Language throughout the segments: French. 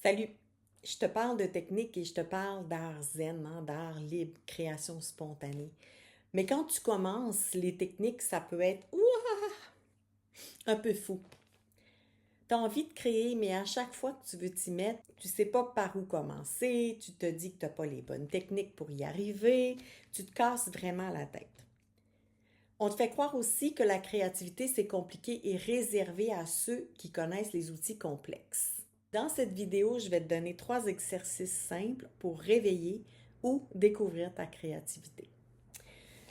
Salut, je te parle de technique et je te parle d'art zen, d'art libre, création spontanée. Mais quand tu commences, les techniques, ça peut être un peu fou. Tu as envie de créer, mais à chaque fois que tu veux t'y mettre, tu sais pas par où commencer, tu te dis que tu n'as pas les bonnes techniques pour y arriver, tu te casses vraiment la tête. On te fait croire aussi que la créativité, c'est compliqué et réservé à ceux qui connaissent les outils complexes. Dans cette vidéo, je vais te donner 3 exercices simples pour réveiller ou découvrir ta créativité.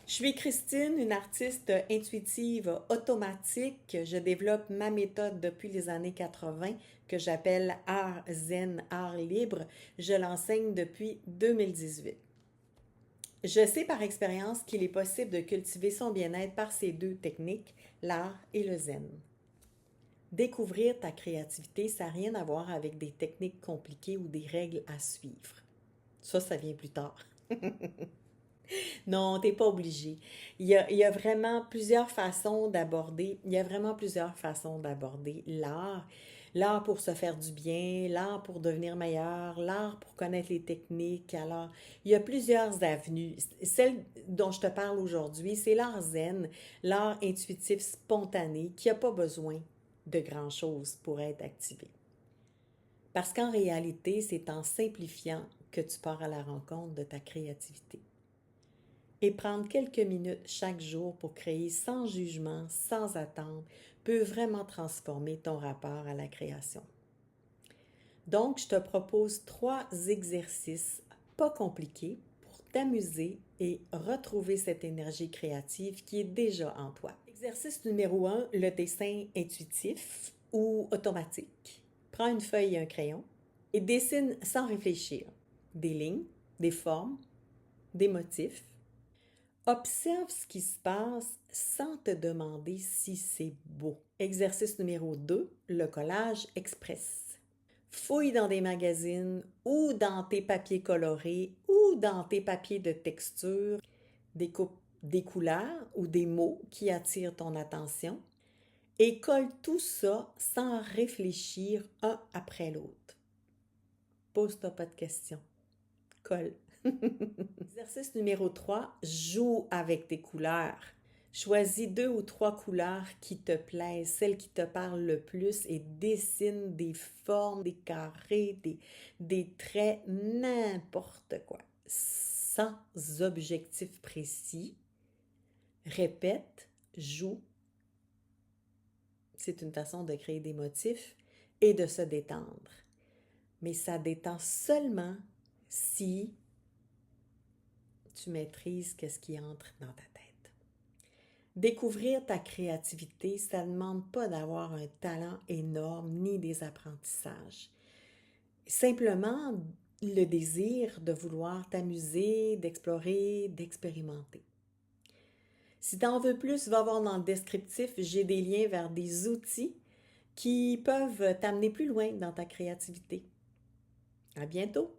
Je suis Christine, une artiste intuitive automatique. Je développe ma méthode depuis les années 80 que j'appelle art zen, art libre. Je l'enseigne depuis 2018. Je sais par expérience qu'il est possible de cultiver son bien-être par ces deux techniques, l'art et le zen. Découvrir ta créativité, ça n'a rien à voir avec des techniques compliquées ou des règles à suivre. Ça vient plus tard. Non, t'es pas obligé. Il y a vraiment plusieurs façons d'aborder, il y a vraiment plusieurs façons d'aborder l'art. L'art pour se faire du bien, l'art pour devenir meilleur, l'art pour connaître les techniques. Alors, il y a plusieurs avenues. Celle dont je te parle aujourd'hui, c'est l'art zen, l'art intuitif spontané qui n'a pas besoin de grand-chose pour être activé. Parce qu'en réalité, c'est en simplifiant que tu pars à la rencontre de ta créativité. Et prendre quelques minutes chaque jour pour créer sans jugement, sans attendre, peut vraiment transformer ton rapport à la création. Donc, je te propose 3 exercices pas compliqués pour t'amuser et retrouver cette énergie créative qui est déjà en toi. Exercice numéro 1, le dessin intuitif ou automatique. Prends une feuille et un crayon et dessine sans réfléchir des lignes, des formes, des motifs. Observe ce qui se passe sans te demander si c'est beau. Exercice numéro 2, le collage express. Fouille dans des magazines ou dans tes papiers colorés ou dans tes papiers de texture, découpe des couleurs ou des mots qui attirent ton attention et colle tout ça sans réfléchir un après l'autre. Pose-toi pas de questions. Colle. Exercice numéro 3, joue avec tes couleurs. Choisis 2 ou 3 couleurs qui te plaisent, celles qui te parlent le plus et dessine des formes, des carrés, des traits, n'importe quoi. Sans objectif précis. Répète, joue. C'est une façon de créer des motifs et de se détendre. Mais ça détend seulement si tu maîtrises ce qui entre dans ta tête. Découvrir ta créativité, ça ne demande pas d'avoir un talent énorme ni des apprentissages. Simplement le désir de vouloir t'amuser, d'explorer, d'expérimenter. Si tu en veux plus, va voir dans le descriptif, j'ai des liens vers des outils qui peuvent t'amener plus loin dans ta créativité. À bientôt!